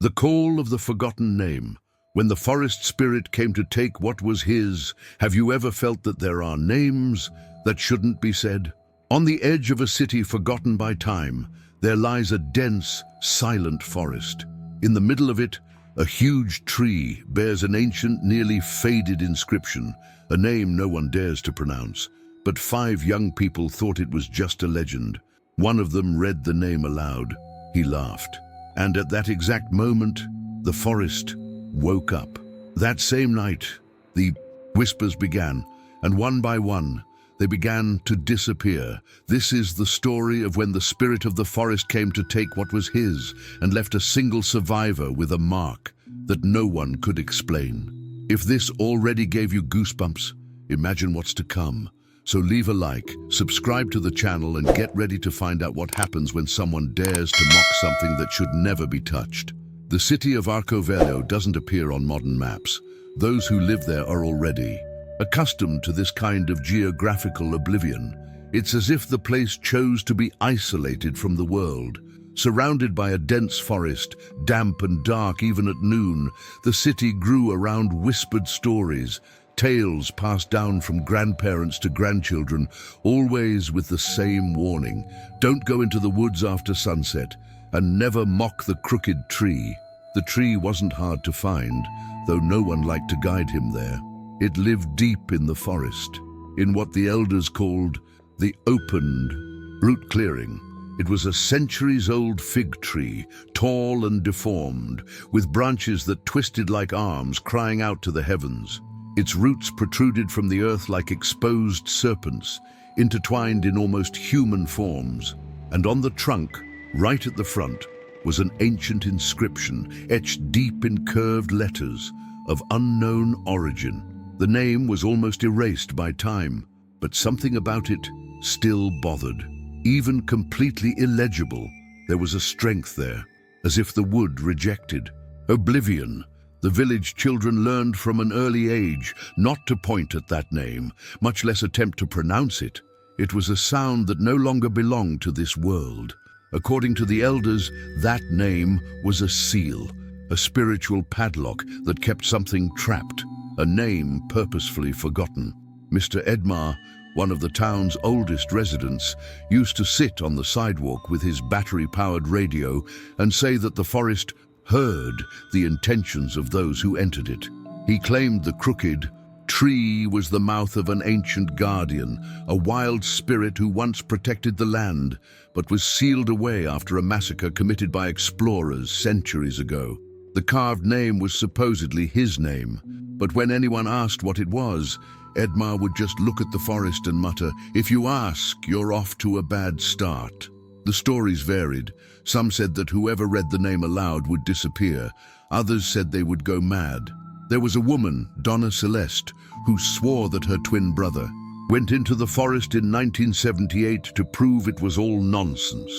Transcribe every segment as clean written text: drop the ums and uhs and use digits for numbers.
The call of the forgotten name. When the forest spirit came to take what was his, have you ever felt that there are names that shouldn't be said? On the edge of a city forgotten by time, there lies a dense, silent forest. In the middle of it, a huge tree bears an ancient, nearly faded inscription, a name no one dares to pronounce. But 5 young people thought it was just a legend. One of them read the name aloud. He laughed. And at that exact moment, the forest woke up. That same night, the whispers began, and one by one, they began to disappear. This is the story of when the spirit of the forest came to take what was his and left a single survivor with a mark that no one could explain. If this already gave you goosebumps, imagine what's to come. So leave a like, subscribe to the channel, and get ready to find out what happens when someone dares to mock something that should never be touched. The city of Arcovello doesn't appear on modern maps. Those who live there are already accustomed to this kind of geographical oblivion. It's as if the place chose to be isolated from the world. Surrounded by a dense forest, damp and dark even at noon, the city grew around whispered stories, tales passed down from grandparents to grandchildren, always with the same warning: don't go into the woods after sunset, and never mock the crooked tree. The tree wasn't hard to find, though no one liked to guide him there. It lived deep in the forest, in what the elders called the opened root clearing. It was a centuries-old fig tree, tall and deformed, with branches that twisted like arms crying out to the heavens. Its roots protruded from the earth like exposed serpents, intertwined in almost human forms. And on the trunk, right at the front, was an ancient inscription, etched deep in curved letters, of unknown origin. The name was almost erased by time, but something about it still bothered. Even completely illegible, there was a strength there, as if the wood rejected. Oblivion. The village children learned from an early age not to point at that name, much less attempt to pronounce it. It was a sound that no longer belonged to this world. According to the elders, that name was a seal, a spiritual padlock that kept something trapped, a name purposefully forgotten. Mr. Edmar, one of the town's oldest residents, used to sit on the sidewalk with his battery-powered radio and say that the forest heard the intentions of those who entered it. He claimed the crooked tree was the mouth of an ancient guardian, a wild spirit who once protected the land, but was sealed away after a massacre committed by explorers centuries ago. The carved name was supposedly his name, but when anyone asked what it was, Edmar would just look at the forest and mutter, "If you ask, you're off to a bad start." The stories varied. Some said that whoever read the name aloud would disappear. Others said they would go mad. There was a woman, Donna Celeste, who swore that her twin brother went into the forest in 1978 to prove it was all nonsense.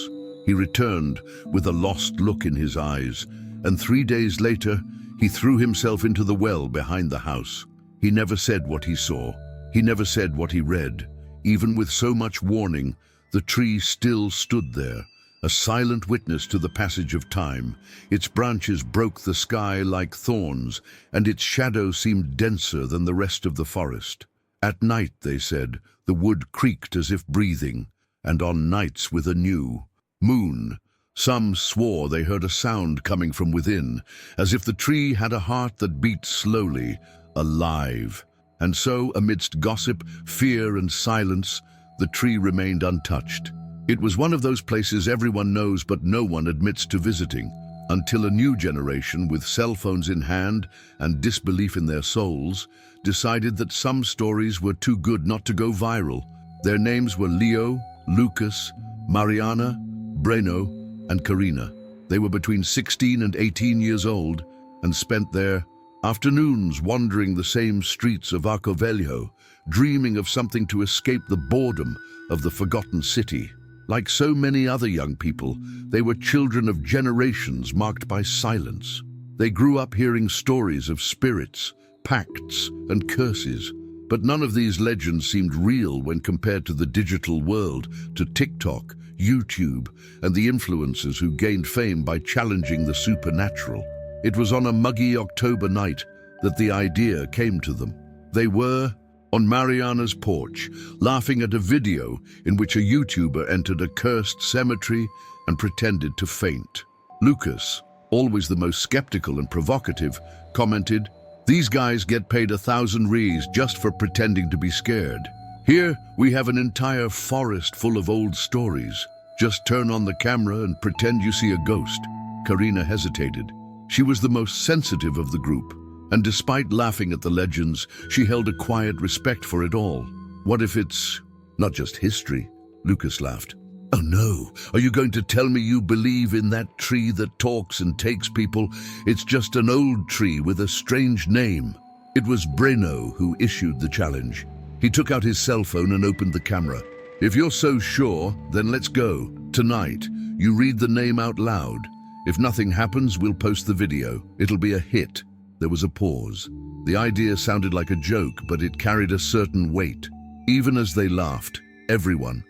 He returned with a lost look in his eyes, and 3 days later, he threw himself into the well behind the house. He never said what he saw. He never said what he read. Even with so much warning, the tree still stood there, a silent witness to the passage of time. Its branches broke the sky like thorns, and its shadow seemed denser than the rest of the forest. At night, they said, the wood creaked as if breathing, and on nights with a new moon, some swore they heard a sound coming from within, as if the tree had a heart that beat slowly, alive. And so, amidst gossip, fear, and silence, the tree remained untouched. It was one of those places everyone knows but no one admits to visiting, until a new generation with cell phones in hand and disbelief in their souls decided that some stories were too good not to go viral. Their names were Leo, Lucas, Mariana, Breno, and Karina. They were between 16 and 18 years old and spent their afternoons wandering the same streets of Arcovello, dreaming of something to escape the boredom of the forgotten city. Like so many other young people, they were children of generations marked by silence. They grew up hearing stories of spirits, pacts, and curses, but none of these legends seemed real when compared to the digital world, to TikTok, YouTube, and the influencers who gained fame by challenging the supernatural. It was on a muggy October night that the idea came to them. They were on Mariana's porch, laughing at a video in which a YouTuber entered a cursed cemetery and pretended to faint. Lucas, always the most skeptical and provocative, commented, "These guys get paid 1,000 rees just for pretending to be scared. Here we have an entire forest full of old stories. Just turn on the camera and pretend you see a ghost." Karina hesitated. She was the most sensitive of the group, and despite laughing at the legends, she held a quiet respect for it all. "What if it's not just history?" Lucas laughed. "Oh no, are you going to tell me you believe in that tree that talks and takes people? It's just an old tree with a strange name." It was Breno who issued the challenge. He took out his cell phone and opened the camera. "If you're so sure, then let's go. Tonight, you read the name out loud. If nothing happens, we'll post the video. It'll be a hit." There was a pause. The idea sounded like a joke, but it carried a certain weight. Even as they laughed, everyone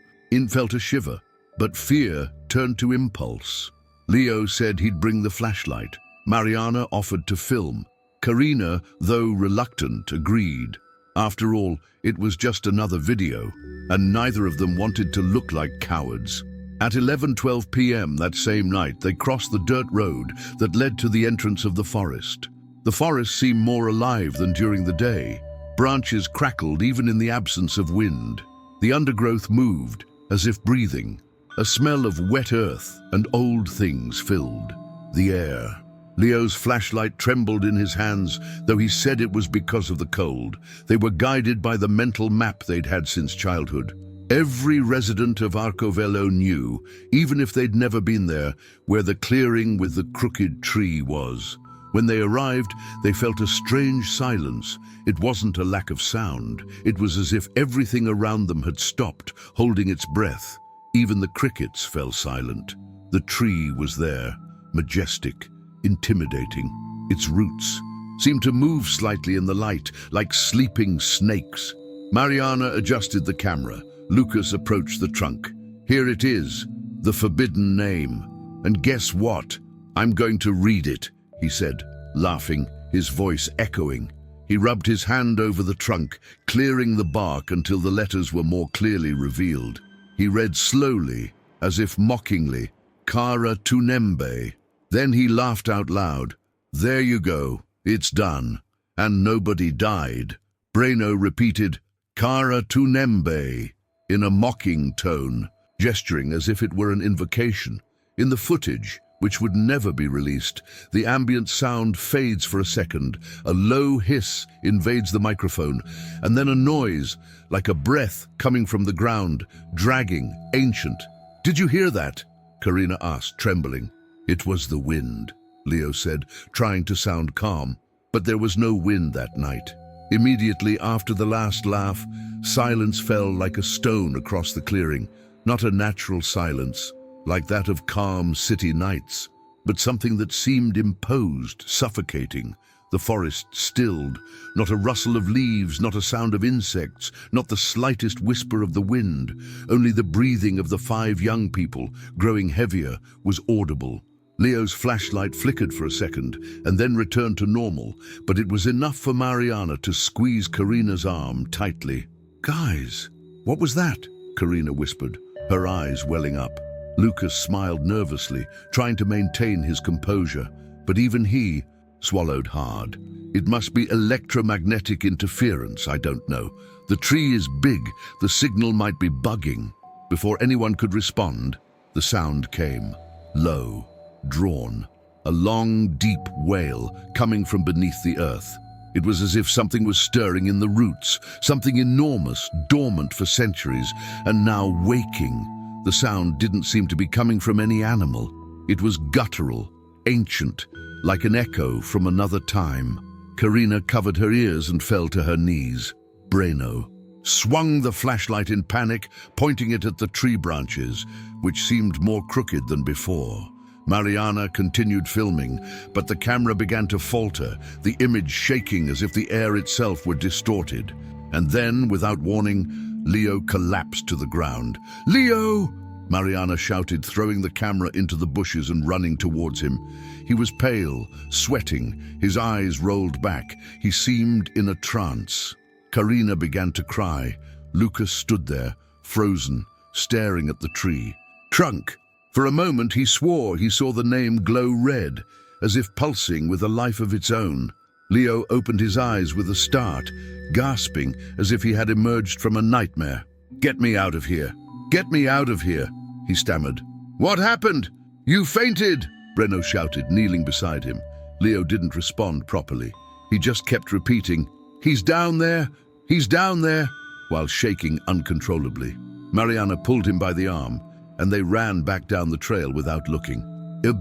felt a shiver. But fear turned to impulse. Leo said he'd bring the flashlight. Mariana offered to film. Karina, though reluctant, agreed. After all, it was just another video, and neither of them wanted to look like cowards. At 11:12 p.m. that same night, they crossed the dirt road that led to the entrance of the forest. The forest seemed more alive than during the day. Branches crackled even in the absence of wind. The undergrowth moved, as if breathing. A smell of wet earth and old things filled the air. Leo's flashlight trembled in his hands, though he said it was because of the cold. They were guided by the mental map they'd had since childhood. Every resident of Arcovelo knew, even if they'd never been there, where the clearing with the crooked tree was. When they arrived, they felt a strange silence. It wasn't a lack of sound. It was as if everything around them had stopped, holding its breath. Even the crickets fell silent. The tree was there, majestic, intimidating. Its roots seemed to move slightly in the light, like sleeping snakes. Mariana adjusted the camera. Lucas approached the trunk. "Here it is, the forbidden name. And guess what? I'm going to read it," he said, laughing, his voice echoing. He rubbed his hand over the trunk, clearing the bark until the letters were more clearly revealed. He read slowly, as if mockingly, "Kara Tunembe." Then he laughed out loud. "There you go, it's done. And nobody died." Breno repeated, "Kara Tunembe," in a mocking tone, gesturing as if it were an invocation. In the footage, which would never be released, the ambient sound fades for a second. A low hiss invades the microphone, and then a noise, like a breath coming from the ground, dragging, ancient. "Did you hear that?" Karina asked, trembling. "It was the wind," Leo said, trying to sound calm. But there was no wind that night. Immediately after the last laugh, silence fell like a stone across the clearing. Not a natural silence, like that of calm city nights, but something that seemed imposed, suffocating. The forest stilled, not a rustle of leaves, not a sound of insects, not the slightest whisper of the wind. Only the breathing of the 5 young people, growing heavier, was audible. Leo's flashlight flickered for a second and then returned to normal, but it was enough for Mariana to squeeze Karina's arm tightly. "Guys, what was that?" Karina whispered, her eyes welling up. Lucas smiled nervously, trying to maintain his composure, but even he swallowed hard. "It must be electromagnetic interference, I don't know. The tree is big, the signal might be bugging." Before anyone could respond, the sound came, low, drawn, a long, deep wail coming from beneath the earth. It was as if something was stirring in the roots, something enormous, dormant for centuries, and now waking. The sound didn't seem to be coming from any animal. It was guttural, ancient, like an echo from another time. Karina covered her ears and fell to her knees. Breno swung the flashlight in panic, pointing it at the tree branches, which seemed more crooked than before. Mariana continued filming, but the camera began to falter, the image shaking as if the air itself were distorted. And then, without warning, Leo collapsed to the ground. "Leo!" Mariana shouted, throwing the camera into the bushes and running towards him. He was pale, sweating, his eyes rolled back. He seemed in a trance. Karina began to cry. Lucas stood there, frozen, staring at the tree. Trunk! For a moment he swore he saw the name glow red, as if pulsing with a life of its own. Leo opened his eyes with a start, gasping as if he had emerged from a nightmare. "Get me out of here! Get me out of here!" he stammered. "What happened? You fainted!" Breno shouted, kneeling beside him. Leo didn't respond properly. He just kept repeating, "He's down there! He's down there!" while shaking uncontrollably. Mariana pulled him by the arm, and they ran back down the trail without looking.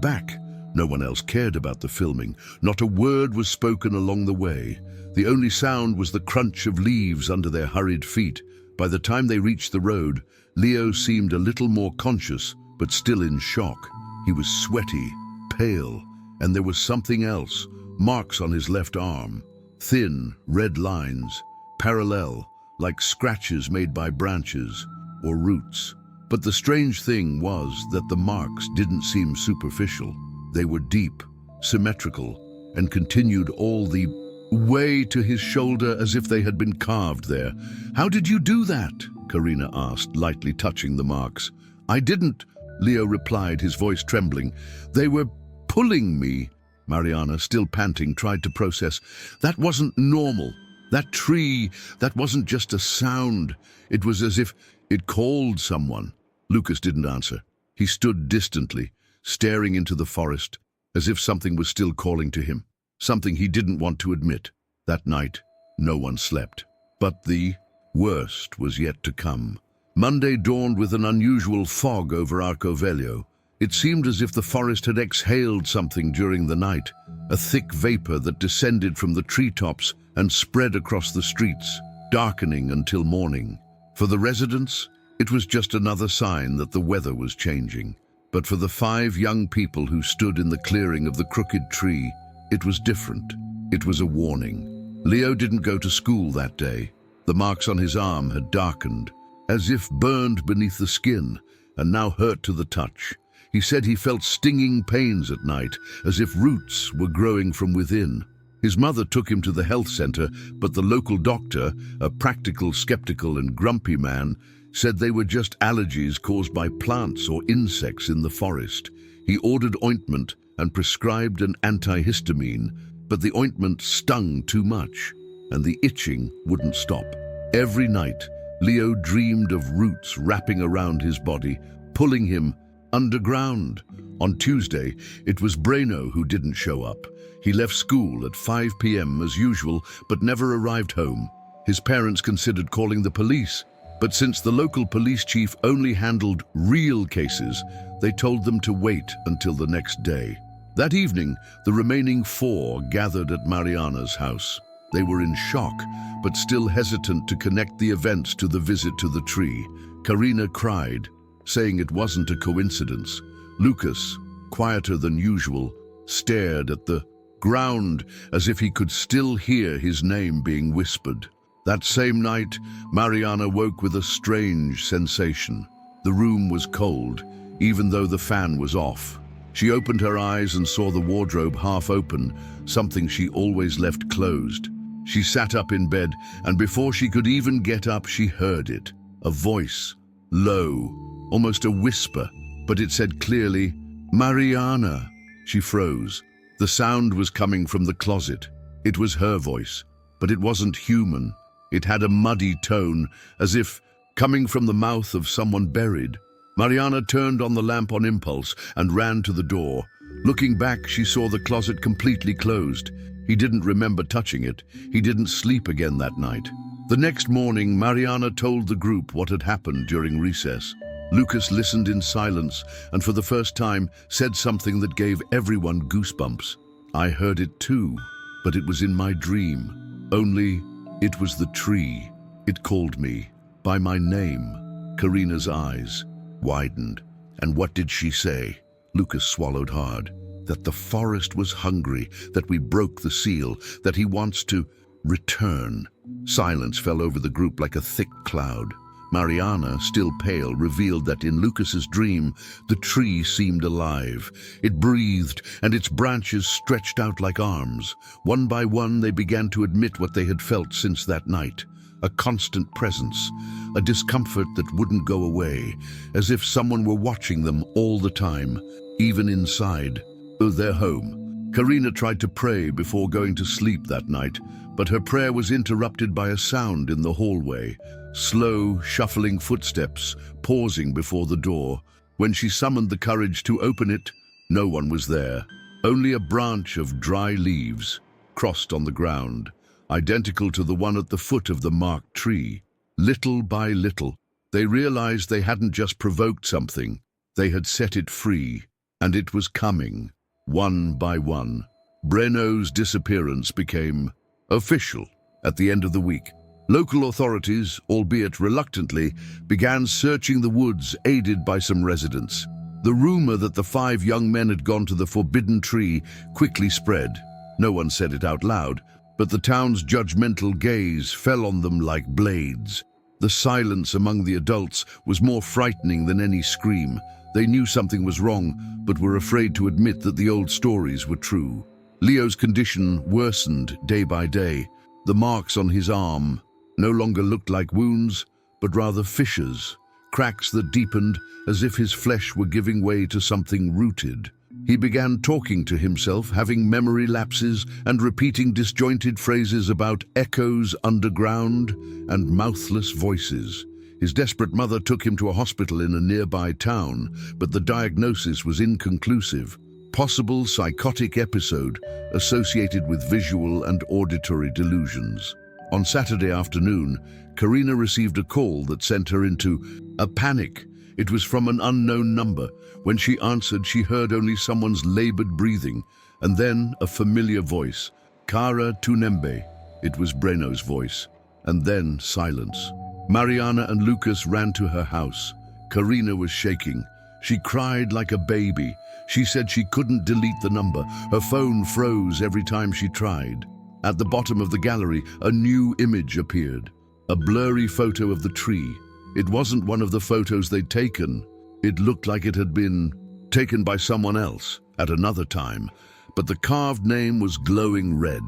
Back. No one else cared about the filming. Not a word was spoken along the way. The only sound was the crunch of leaves under their hurried feet. By the time they reached the road, Leo seemed a little more conscious, but still in shock. He was sweaty, pale, and there was something else. Marks on his left arm. Thin, red lines, parallel, like scratches made by branches or roots. But the strange thing was that the marks didn't seem superficial. They were deep, symmetrical, and continued all the way to his shoulder as if they had been carved there. "How did you do that?" Karina asked, lightly touching the marks. "I didn't," Leo replied, his voice trembling. "They were pulling me." Mariana, still panting, tried to process. "That wasn't normal. That tree, that wasn't just a sound. It was as if it called someone." Lucas didn't answer. He stood distantly, staring into the forest, as if something was still calling to him, something he didn't want to admit. That night, no one slept. But the worst was yet to come. Monday dawned with an unusual fog over Arcovello. It seemed as if the forest had exhaled something during the night, a thick vapor that descended from the treetops and spread across the streets, darkening until morning. For the residents, it was just another sign that the weather was changing. But for the 5 young people who stood in the clearing of the crooked tree, it was different. It was a warning. Leo didn't go to school that day. The marks on his arm had darkened, as if burned beneath the skin, and now hurt to the touch. He said he felt stinging pains at night, as if roots were growing from within. His mother took him to the health center, but the local doctor, a practical, skeptical, and grumpy man, said they were just allergies caused by plants or insects in the forest. He ordered ointment and prescribed an antihistamine, but the ointment stung too much, and the itching wouldn't stop. Every night, Leo dreamed of roots wrapping around his body, pulling him underground. On Tuesday, it was Breno who didn't show up. He left school at 5 p.m. as usual, but never arrived home. His parents considered calling the police, but since the local police chief only handled real cases, they told them to wait until the next day. That evening, the remaining 4 gathered at Mariana's house. They were in shock, but still hesitant to connect the events to the visit to the tree. Karina cried, saying it wasn't a coincidence. Lucas, quieter than usual, stared at the ground as if he could still hear his name being whispered. That same night, Mariana woke with a strange sensation. The room was cold, even though the fan was off. She opened her eyes and saw the wardrobe half open, something she always left closed. She sat up in bed, and before she could even get up, she heard it. A voice, low, almost a whisper, but it said clearly, "Mariana." She froze. The sound was coming from the closet. It was her voice, but it wasn't human. It had a muddy tone, as if coming from the mouth of someone buried. Mariana turned on the lamp on impulse and ran to the door. Looking back, she saw the closet completely closed. He didn't remember touching it. He didn't sleep again that night. The next morning, Mariana told the group what had happened during recess. Lucas listened in silence and for the first time said something that gave everyone goosebumps. "I heard it too, but it was in my dream. Only it was the tree. It called me by my name." Karina's eyes widened. "And what did she say?" Lucas swallowed hard. "That the forest was hungry, that we broke the seal, that he wants to return." Silence fell over the group like a thick cloud. Mariana, still pale, revealed that in Lucas's dream, the tree seemed alive. It breathed, and its branches stretched out like arms. One by one, they began to admit what they had felt since that night. A constant presence, a discomfort that wouldn't go away, as if someone were watching them all the time, even inside their home. Karina tried to pray before going to sleep that night, but her prayer was interrupted by a sound in the hallway. Slow, shuffling footsteps, pausing before the door. When she summoned the courage to open it, no one was there. Only a branch of dry leaves, crossed on the ground, identical to the one at the foot of the marked tree. Little by little, they realized they hadn't just provoked something, they had set it free, and it was coming, one by one. Breno's disappearance became official at the end of the week. Local authorities, albeit reluctantly, began searching the woods, aided by some residents. The rumor that the 5 young men had gone to the forbidden tree quickly spread. No one said it out loud, but the town's judgmental gaze fell on them like blades. The silence among the adults was more frightening than any scream. They knew something was wrong, but were afraid to admit that the old stories were true. Leo's condition worsened day by day. The marks on his arm no longer looked like wounds, but rather fissures, cracks that deepened as if his flesh were giving way to something rooted. He began talking to himself, having memory lapses and repeating disjointed phrases about echoes underground and mouthless voices. His desperate mother took him to a hospital in a nearby town, but the diagnosis was inconclusive. Possible psychotic episode associated with visual and auditory delusions. On Saturday afternoon, Karina received a call that sent her into a panic. It was from an unknown number. When she answered, she heard only someone's labored breathing, and then a familiar voice. Kara Tunembe. It was Breno's voice. And then silence. Mariana and Lucas ran to her house. Karina was shaking. She cried like a baby. She said she couldn't delete the number. Her phone froze every time she tried. At the bottom of the gallery, a new image appeared. A blurry photo of the tree. It wasn't one of the photos they'd taken. It looked like it had been taken by someone else at another time, but the carved name was glowing red,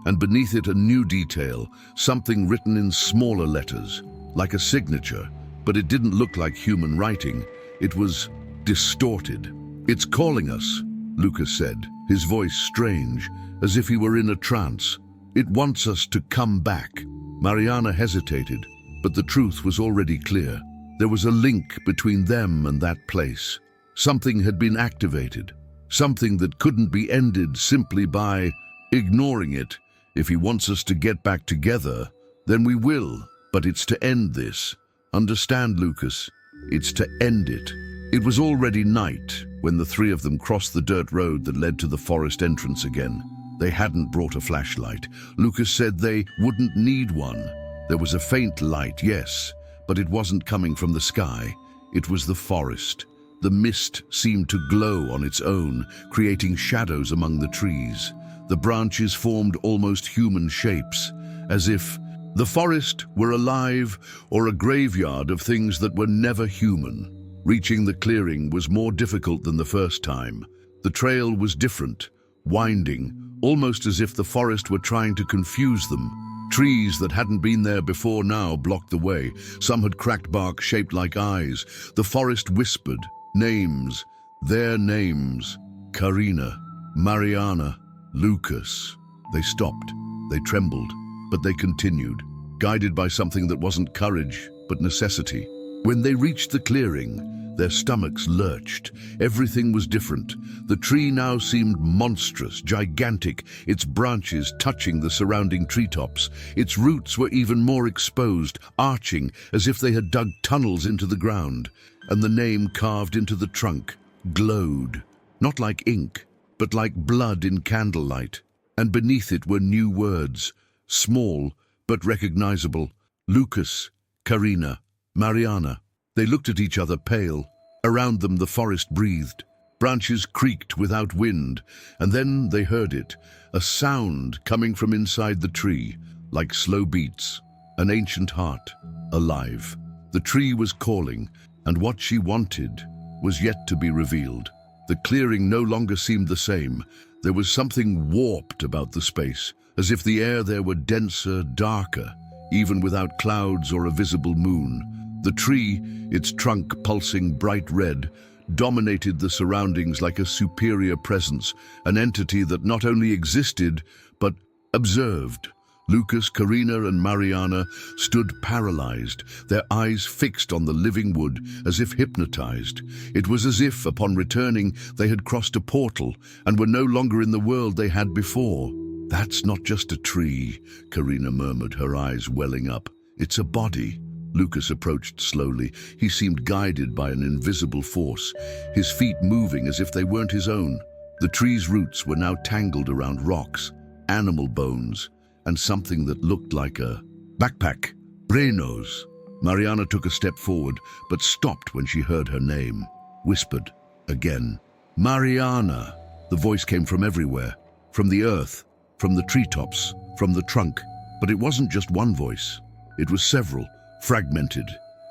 and beneath it a new detail, something written in smaller letters, like a signature, but it didn't look like human writing. It was distorted. "It's calling us," Lucas said, his voice strange, as if he were in a trance. "It wants us to come back." Mariana hesitated, but the truth was already clear. There was a link between them and that place. Something had been activated, something that couldn't be ended simply by ignoring it. "If he wants us to get back together, then we will, but it's to end this. Understand, Lucas? It's to end it." It was already night when the 3 of them crossed the dirt road that led to the forest entrance again. They hadn't brought a flashlight. Lucas said they wouldn't need one. There was a faint light, yes, but it wasn't coming from the sky. It was the forest. The mist seemed to glow on its own, creating shadows among the trees. The branches formed almost human shapes, as if the forest were alive or a graveyard of things that were never human. Reaching the clearing was more difficult than the first time. The trail was different, winding, almost as if the forest were trying to confuse them. Trees that hadn't been there before now blocked the way. Some had cracked bark shaped like eyes. The forest whispered names, their names. Karina, Mariana, Lucas. They stopped. They trembled, but they continued, guided by something that wasn't courage, but necessity. When they reached the clearing, their stomachs lurched. Everything was different. The tree now seemed monstrous, gigantic, its branches touching the surrounding treetops. Its roots were even more exposed, arching as if they had dug tunnels into the ground. And the name carved into the trunk glowed, not like ink, but like blood in candlelight. And beneath it were new words, small but recognizable. Lucas, Karina, Mariana. They looked at each other, pale. Around them the forest breathed. Branches creaked without wind, and then they heard it, a sound coming from inside the tree, like slow beats, an ancient heart, alive. The tree was calling, and what she wanted was yet to be revealed. The clearing no longer seemed the same. There was something warped about the space, as if the air there were denser, darker, even without clouds or a visible moon. The tree, its trunk pulsing bright red, dominated the surroundings like a superior presence, an entity that not only existed, but observed. Lucas, Karina, and Mariana stood paralyzed, their eyes fixed on the living wood, as if hypnotized. It was as if, upon returning, they had crossed a portal and were no longer in the world they had before. "That's not just a tree," Karina murmured, her eyes welling up. "It's a body." Lucas approached slowly. He seemed guided by an invisible force, his feet moving as if they weren't his own. The tree's roots were now tangled around rocks, animal bones, and something that looked like a backpack. Brenos. Mariana took a step forward, but stopped when she heard her name. Whispered again. "Mariana!" The voice came from everywhere, from the earth, from the treetops, from the trunk. But it wasn't just one voice. It was several, fragmented,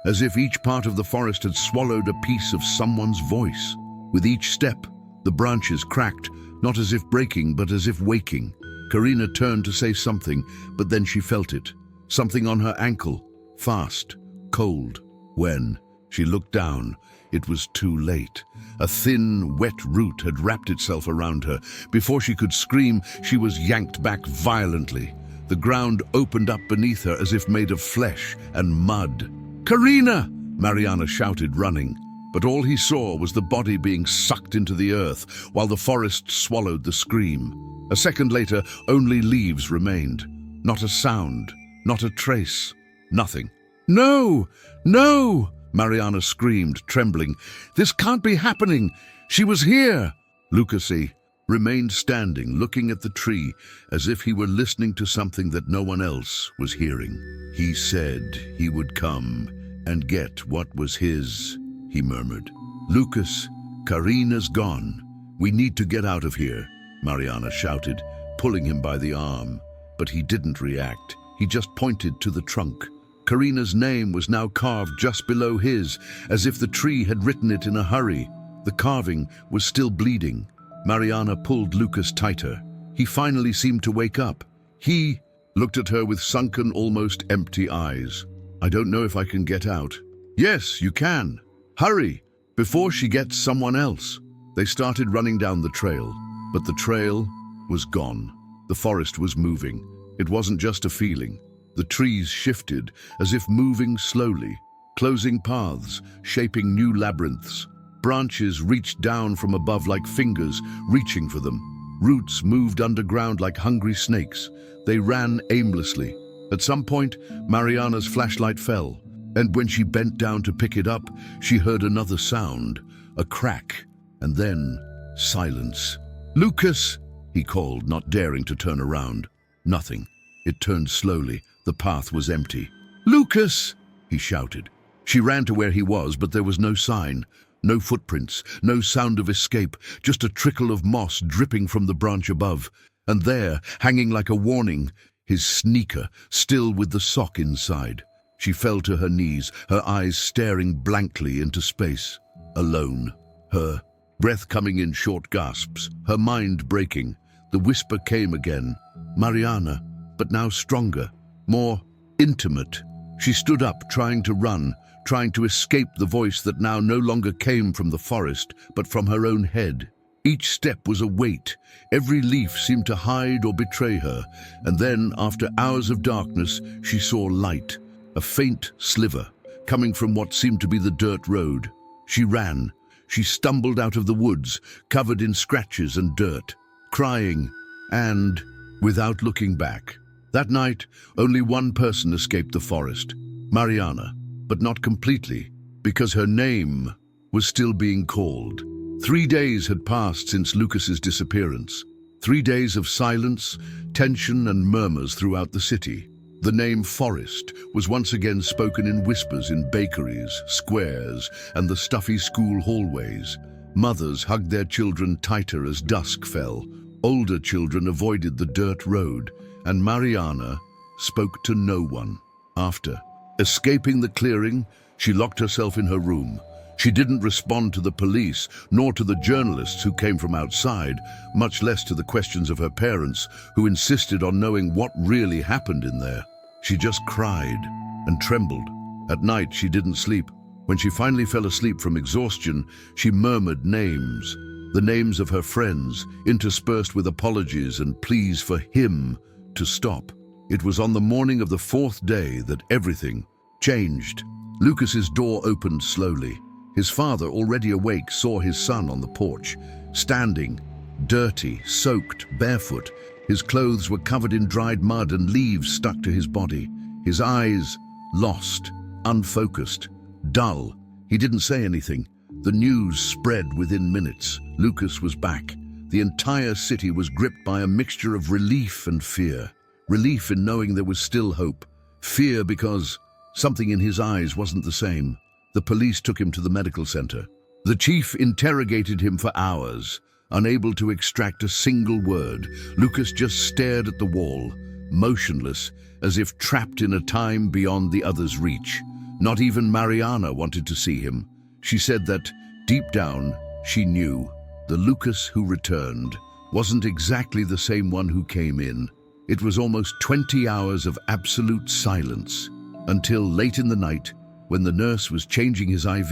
as if each part of the forest had swallowed a piece of someone's voice. With each step, the branches cracked, not as if breaking, but as if waking. Karina turned to say something, but then she felt it. Something on her ankle, fast, cold. When she looked down, it was too late. A thin, wet root had wrapped itself around her. Before she could scream, she was yanked back violently. The ground opened up beneath her as if made of flesh and mud. "Karina!" Mariana shouted, running. But all he saw was the body being sucked into the earth, while the forest swallowed the scream. A second later, only leaves remained. Not a sound, not a trace, nothing. "No! No!" Mariana screamed, trembling. "This can't be happening! She was here!" Lucasy remained standing, looking at the tree, as if he were listening to something that no one else was hearing. "He said he would come and get what was his," he murmured. "Lucas, Karina's gone. We need to get out of here," Mariana shouted, pulling him by the arm. But he didn't react. He just pointed to the trunk. Karina's name was now carved just below his, as if the tree had written it in a hurry. The carving was still bleeding. Mariana pulled Lucas tighter. He finally seemed to wake up. He looked at her with sunken, almost empty eyes. "I don't know if I can get out." "Yes, you can. Hurry, before she gets someone else." They started running down the trail, but the trail was gone. The forest was moving. It wasn't just a feeling. The trees shifted, as if moving slowly, closing paths, shaping new labyrinths. Branches reached down from above like fingers, reaching for them. Roots moved underground like hungry snakes. They ran aimlessly. At some point, Mariana's flashlight fell, and when she bent down to pick it up, she heard another sound, a crack, and then silence. "Lucas!" he called, not daring to turn around. Nothing. It turned slowly. The path was empty. "Lucas!" he shouted. She ran to where he was, but there was no sign. No footprints, no sound of escape, just a trickle of moss dripping from the branch above. And there, hanging like a warning, his sneaker, still with the sock inside. She fell to her knees, her eyes staring blankly into space. Alone. Her breath coming in short gasps, her mind breaking. The whisper came again. Mariana, but now stronger, more intimate. She stood up, trying to run, trying to escape the voice that now no longer came from the forest, but from her own head. Each step was a weight. Every leaf seemed to hide or betray her. And then, after hours of darkness, she saw light, a faint sliver, coming from what seemed to be the dirt road. She ran. She stumbled out of the woods, covered in scratches and dirt, crying, and without looking back. That night, only one person escaped the forest, Mariana, but not completely, because her name was still being called. 3 days had passed since Lucas's disappearance. 3 days of silence, tension, and murmurs throughout the city. The name Forest was once again spoken in whispers in bakeries, squares, and the stuffy school hallways. Mothers hugged their children tighter as dusk fell. Older children avoided the dirt road, and Mariana spoke to no one. After escaping the clearing, She locked herself in her room. She didn't respond to the police, nor to the journalists who came from outside, much less to the questions of her parents, who insisted on knowing what really happened in there. She just cried and trembled. At night, she didn't sleep. When she finally fell asleep from exhaustion, she murmured names, the names of her friends, interspersed with apologies and pleas for him to stop. It was on the morning of the fourth day that everything changed. Lucas's door opened slowly. His father, already awake, saw his son on the porch, standing, dirty, soaked, barefoot. His clothes were covered in dried mud and leaves stuck to his body. His eyes lost, unfocused, dull. He didn't say anything. The news spread within minutes. Lucas was back. The entire city was gripped by a mixture of relief and fear. Relief in knowing there was still hope. Fear because something in his eyes wasn't the same. The police took him to the medical center. The chief interrogated him for hours, unable to extract a single word. Lucas just stared at the wall, motionless, as if trapped in a time beyond the other's reach. Not even Mariana wanted to see him. She said that, deep down, she knew the Lucas who returned wasn't exactly the same one who came in. It was almost 20 hours of absolute silence, until late in the night, when the nurse was changing his IV,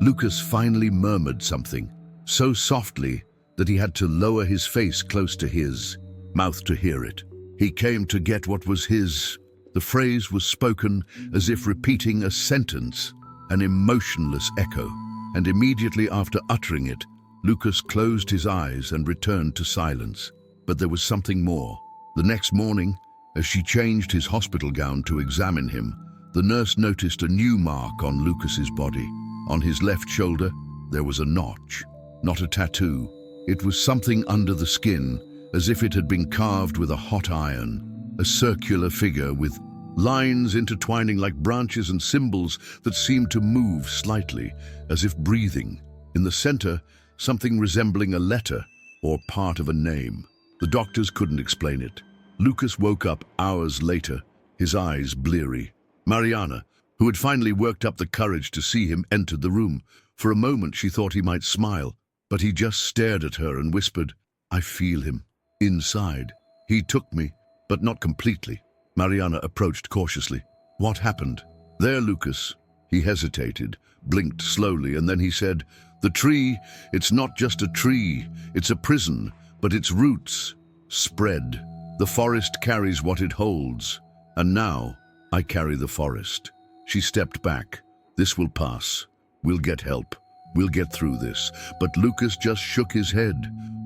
Lucas finally murmured something, so softly that he had to lower his face close to his mouth to hear it. He came to get what was his. The phrase was spoken as if repeating a sentence, an emotionless echo, and immediately after uttering it, Lucas closed his eyes and returned to silence. But there was something more. The next morning, as she changed his hospital gown to examine him, the nurse noticed a new mark on Lucas's body. On his left shoulder, there was a notch, not a tattoo. It was something under the skin, as if it had been carved with a hot iron, a circular figure with lines intertwining like branches and symbols that seemed to move slightly, as if breathing. In the center, something resembling a letter or part of a name. The doctors couldn't explain it. Lucas woke up hours later, his eyes bleary. Mariana, who had finally worked up the courage to see him, entered the room. For a moment she thought he might smile, but he just stared at her and whispered, "I feel him. Inside. He took me, but not completely." Mariana approached cautiously. "What happened?" "There, Lucas." He hesitated, blinked slowly, and then he said, "The tree, it's not just a tree, it's a prison, but its roots spread. The forest carries what it holds, and now I carry the forest." She stepped back. "This will pass. We'll get help. We'll get through this." But Lucas just shook his head.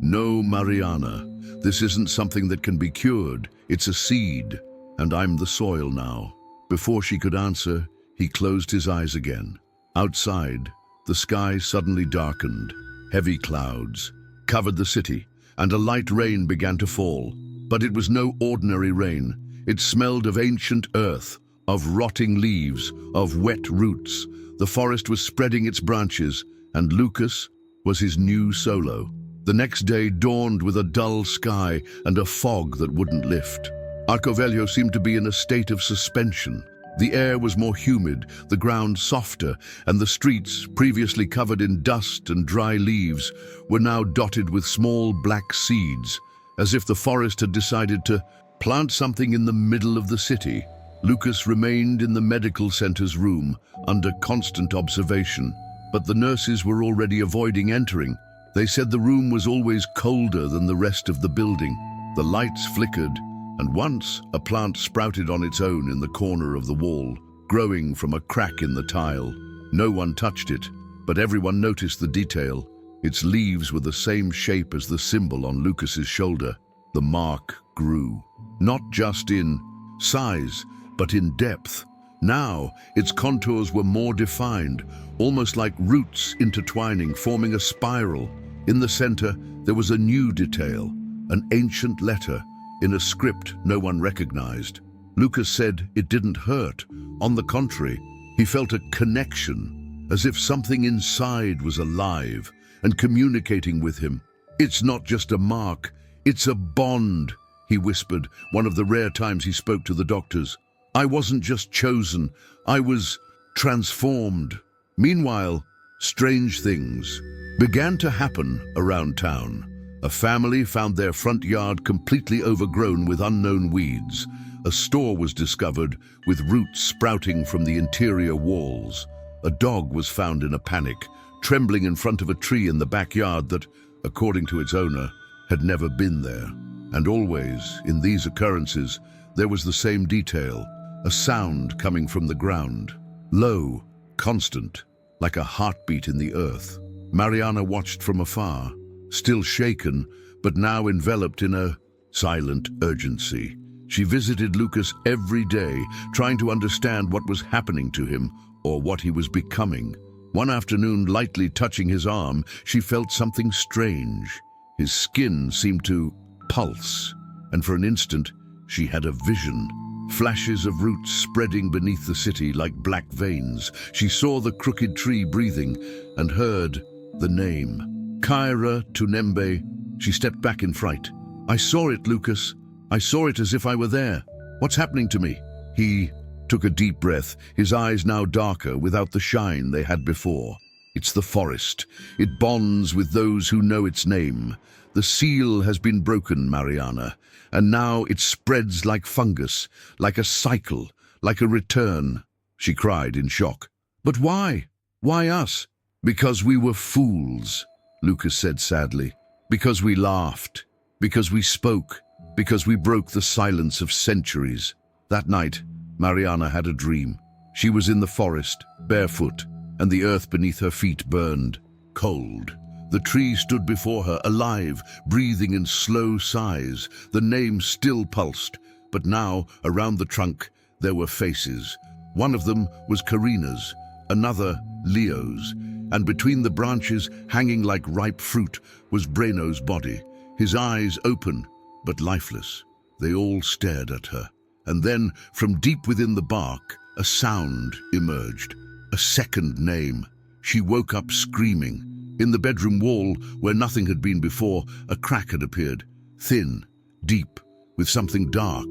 "No, Mariana, this isn't something that can be cured. It's a seed, and I'm the soil now." Before she could answer, he closed his eyes again. Outside, the sky suddenly darkened. Heavy clouds covered the city, and a light rain began to fall. But it was no ordinary rain. It smelled of ancient earth, of rotting leaves, of wet roots. The forest was spreading its branches, and Lucas was his new solo. The next day dawned with a dull sky and a fog that wouldn't lift. Arcovello seemed to be in a state of suspension. The air was more humid, the ground softer, and the streets, previously covered in dust and dry leaves, were now dotted with small black seeds, as if the forest had decided to plant something in the middle of the city. Lucas remained in the medical center's room, under constant observation, but the nurses were already avoiding entering. They said the room was always colder than the rest of the building. The lights flickered, and once a plant sprouted on its own in the corner of the wall, growing from a crack in the tile. No one touched it, but everyone noticed the detail. Its leaves were the same shape as the symbol on Lucas's shoulder. The mark grew, not just in size, but in depth. Now, its contours were more defined, almost like roots intertwining, forming a spiral. In the center, there was a new detail, an ancient letter, in a script no one recognized. Lucas said it didn't hurt. On the contrary, he felt a connection, as if something inside was alive and communicating with him. "It's not just a mark, it's a bond," he whispered, one of the rare times he spoke to the doctors. "I wasn't just chosen, I was transformed. Meanwhile, strange things began to happen around town. A family found their front yard completely overgrown with unknown weeds. A store was discovered with roots sprouting from the interior walls. A dog was found in a panic, trembling in front of a tree in the backyard that, according to its owner, had never been there. And always, in these occurrences, there was the same detail, a sound coming from the ground. Low, constant, like a heartbeat in the earth. Mariana watched from afar, still shaken, but now enveloped in a silent urgency. She visited Lucas every day, trying to understand what was happening to him or what he was becoming. One afternoon, lightly touching his arm, she felt something strange. His skin seemed to pulse, and for an instant, she had a vision. Flashes of roots spreading beneath the city like black veins. She saw the crooked tree breathing and heard the name. Kyra Tunembe. She stepped back in fright. "I saw it, Lucas. I saw it as if I were there. What's happening to me?" He took a deep breath, his eyes now darker without the shine they had before. "It's the forest. It bonds with those who know its name. The seal has been broken, Mariana, and now it spreads like fungus, like a cycle, like a return," she cried in shock. "But why? Why us?" "Because we were fools," Lucas said sadly. "Because we laughed. Because we spoke. Because we broke the silence of centuries." That night, Mariana had a dream. She was in the forest, barefoot, and the earth beneath her feet burned, cold. The tree stood before her, alive, breathing in slow sighs. The name still pulsed, but now, around the trunk, there were faces. One of them was Karina's, another Leo's, and between the branches, hanging like ripe fruit, was Breno's body, his eyes open, but lifeless. They all stared at her. And then, from deep within the bark, a sound emerged, a second name. She woke up screaming. In the bedroom wall, where nothing had been before, a crack had appeared, thin, deep, with something dark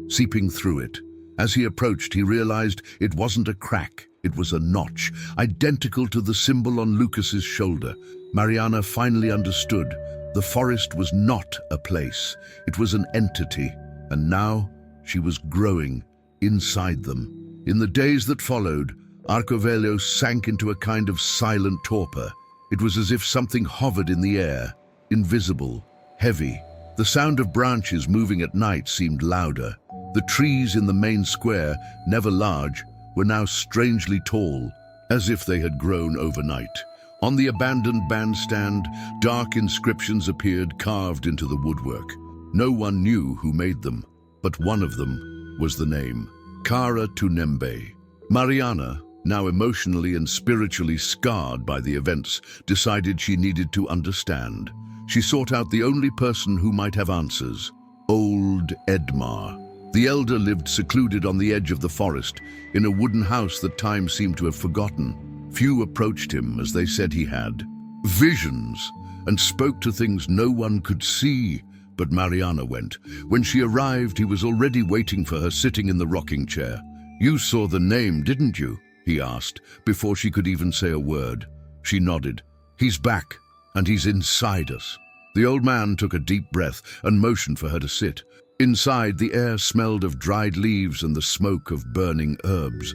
seeping through it. As he approached, he realized it wasn't a crack, it was a notch, identical to the symbol on Lucas's shoulder. Mariana finally understood. The forest was not a place, it was an entity, and now she was growing inside them. In the days that followed, Arcovelio sank into a kind of silent torpor. It was as if something hovered in the air, invisible, heavy. The sound of branches moving at night seemed louder. The trees in the main square, never large, were now strangely tall, as if they had grown overnight. On the abandoned bandstand, dark inscriptions appeared carved into the woodwork. No one knew who made them, but one of them was the name, Kyra Tunembe. Mariana, now emotionally and spiritually scarred by the events, decided she needed to understand. She sought out the only person who might have answers, old Edmar. The elder lived secluded on the edge of the forest, in a wooden house that time seemed to have forgotten. Few approached him, as they said he had visions, and spoke to things no one could see. But Mariana went. When she arrived, he was already waiting for her, sitting in the rocking chair. "You saw the name, didn't you?" he asked, before she could even say a word. She nodded. "He's back, and he's inside us." The old man took a deep breath and motioned for her to sit. Inside, the air smelled of dried leaves and the smoke of burning herbs.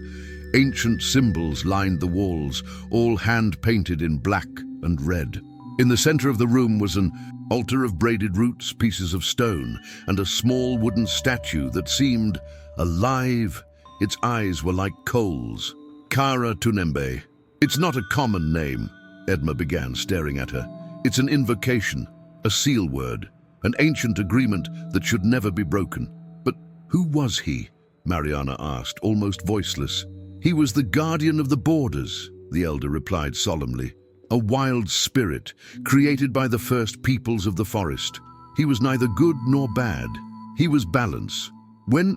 Ancient symbols lined the walls, all hand-painted in black and red. In the center of the room was an altar of braided roots, pieces of stone, and a small wooden statue that seemed alive. Its eyes were like coals. Kyra Tunembe. "It's not a common name," Edma began, staring at her. "It's an invocation, a seal word, an ancient agreement that should never be broken." "But who was he?" Mariana asked, almost voiceless. "He was the guardian of the borders," the elder replied solemnly. "A wild spirit, created by the first peoples of the forest. He was neither good nor bad. He was balance. When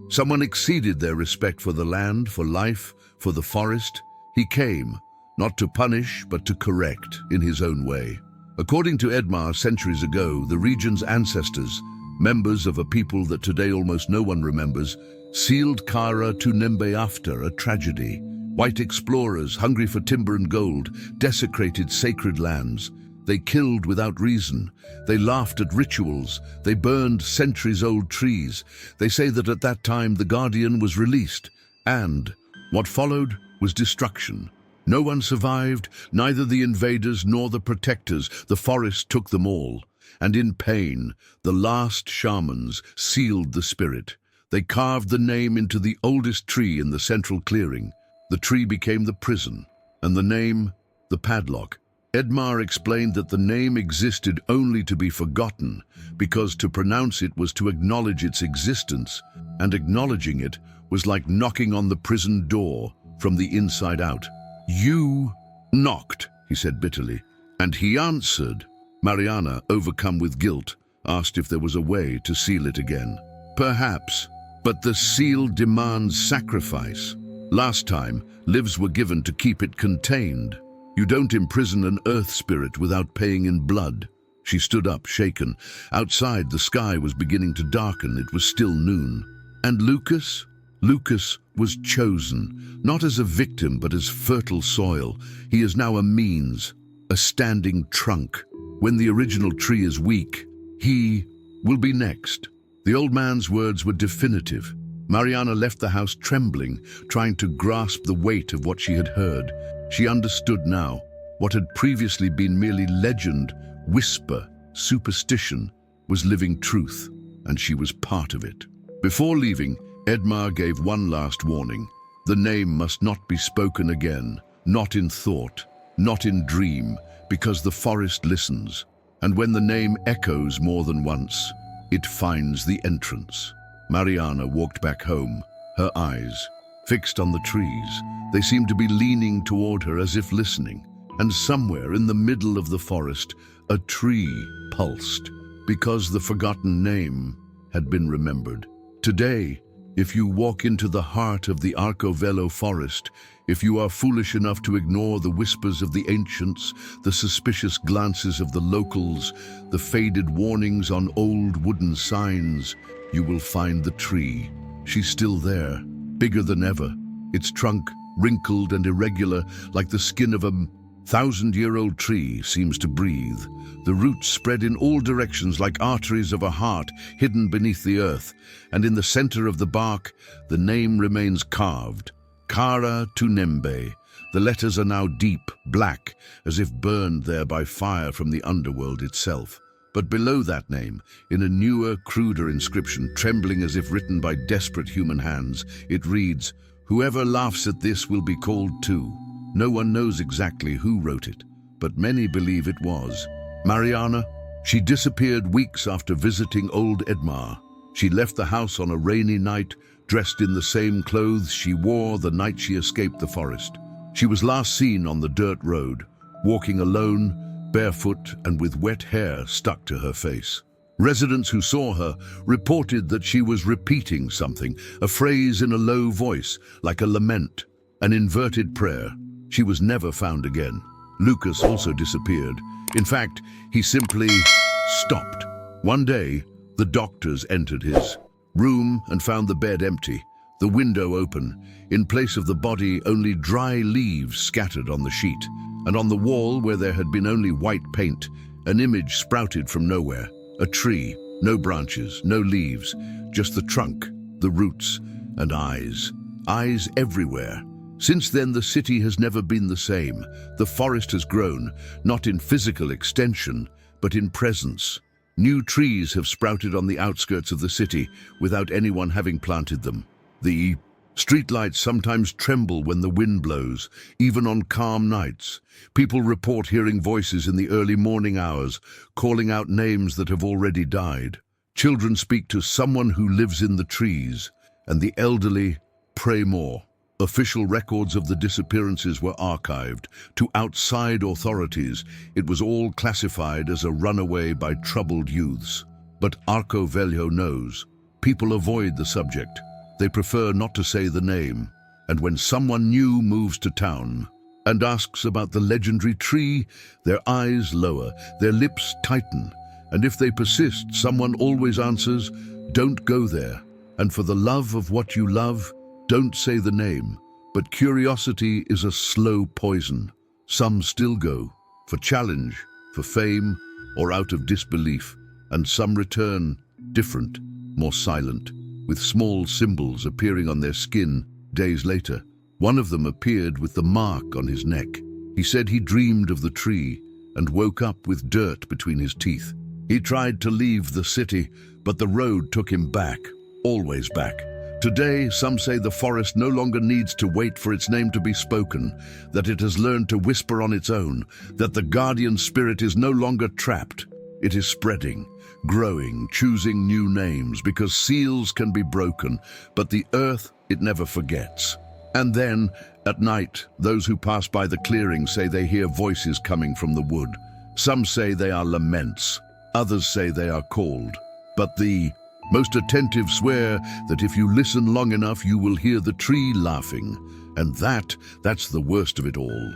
someone exceeded their respect for the land, for life, for the forest, he came, not to punish, but to correct in his own way." According to Edmar, centuries ago, the region's ancestors, members of a people that today almost no one remembers, sealed Kyra Tunembe after a tragedy. White explorers, hungry for timber and gold, desecrated sacred lands. They killed without reason. They laughed at rituals. They burned centuries-old trees. They say that at that time the Guardian was released, and what followed was destruction. No one survived, neither the invaders nor the protectors. The forest took them all. And in pain, the last shamans sealed the spirit. They carved the name into the oldest tree in the central clearing. The tree became the prison, and the name, the padlock. Edmar explained that the name existed only to be forgotten, because to pronounce it was to acknowledge its existence, and acknowledging it was like knocking on the prison door from the inside out. "You knocked," he said bitterly, and he answered. Mariana, overcome with guilt, asked if there was a way to seal it again. "Perhaps, but the seal demands sacrifice. Last time, lives were given to keep it contained. You don't imprison an earth spirit without paying in blood." She stood up, shaken. Outside, the sky was beginning to darken. It was still noon. And Lucas? Lucas was chosen, not as a victim, but as fertile soil. He is now a means, a standing trunk. When the original tree is weak, he will be next. The old man's words were definitive. Mariana left the house trembling, trying to grasp the weight of what she had heard. She understood now. What had previously been merely legend, whisper, superstition, was living truth, and she was part of it. Before leaving, Edmar gave one last warning. The name must not be spoken again, not in thought, not in dream, because the forest listens, and when the name echoes more than once, it finds the entrance. Mariana walked back home, her eyes fixed on the trees. They seemed to be leaning toward her as if listening, and somewhere in the middle of the forest, a tree pulsed, because the forgotten name had been remembered. Today, if you walk into the heart of the Arcovello forest, if you are foolish enough to ignore the whispers of the ancients, the suspicious glances of the locals, the faded warnings on old wooden signs, you will find the tree. She's still there, bigger than ever, its trunk wrinkled and irregular like the skin of a 1,000-year-old tree seems to breathe. The roots spread in all directions like arteries of a heart hidden beneath the earth, and in the center of the bark, the name remains carved, Kara Tunembe. The letters are now deep, black, as if burned there by fire from the underworld itself. But below that name, in a newer, cruder inscription, trembling as if written by desperate human hands, it reads, "Whoever laughs at this will be called too." No one knows exactly who wrote it, but many believe it was Mariana. She disappeared weeks after visiting old Edmar. She left the house on a rainy night, dressed in the same clothes she wore the night she escaped the forest. She was last seen on the dirt road, walking alone, barefoot and with wet hair stuck to her face. Residents who saw her reported that she was repeating something, a phrase in a low voice, like a lament, an inverted prayer. She was never found again. Lucas also disappeared. In fact, he simply stopped. One day, the doctors entered his room and found the bed empty, the window open. In place of the body, only dry leaves scattered on the sheet. And on the wall, where there had been only white paint, an image sprouted from nowhere. A tree, no branches, no leaves, just the trunk, the roots, and eyes. Eyes everywhere. Since then, the city has never been the same. The forest has grown, not in physical extension, but in presence. New trees have sprouted on the outskirts of the city without anyone having planted them. The streetlights sometimes tremble when the wind blows, even on calm nights. People report hearing voices in the early morning hours, calling out names that have already died. Children speak to someone who lives in the trees, and the elderly pray more. Official records of the disappearances were archived. To outside authorities, it was all classified as a runaway by troubled youths. But Arcovello knows. People avoid the subject. They prefer not to say the name. And when someone new moves to town and asks about the legendary tree, their eyes lower, their lips tighten. And if they persist, someone always answers, "Don't go there. And for the love of what you love, don't say the name." But curiosity is a slow poison. Some still go, for challenge, for fame, or out of disbelief, and some return, different, more silent, with small symbols appearing on their skin days later. One of them appeared with the mark on his neck. He said he dreamed of the tree and woke up with dirt between his teeth. He tried to leave the city, but the road took him back, always back. Today, some say the forest no longer needs to wait for its name to be spoken, that it has learned to whisper on its own, that the guardian spirit is no longer trapped. It is spreading, growing, choosing new names, because seals can be broken, but the earth, it never forgets. And then, at night, those who pass by the clearing say they hear voices coming from the wood. Some say they are laments, others say they are called. But the most attentive swear that if you listen long enough, you will hear the tree laughing. And that's the worst of it all.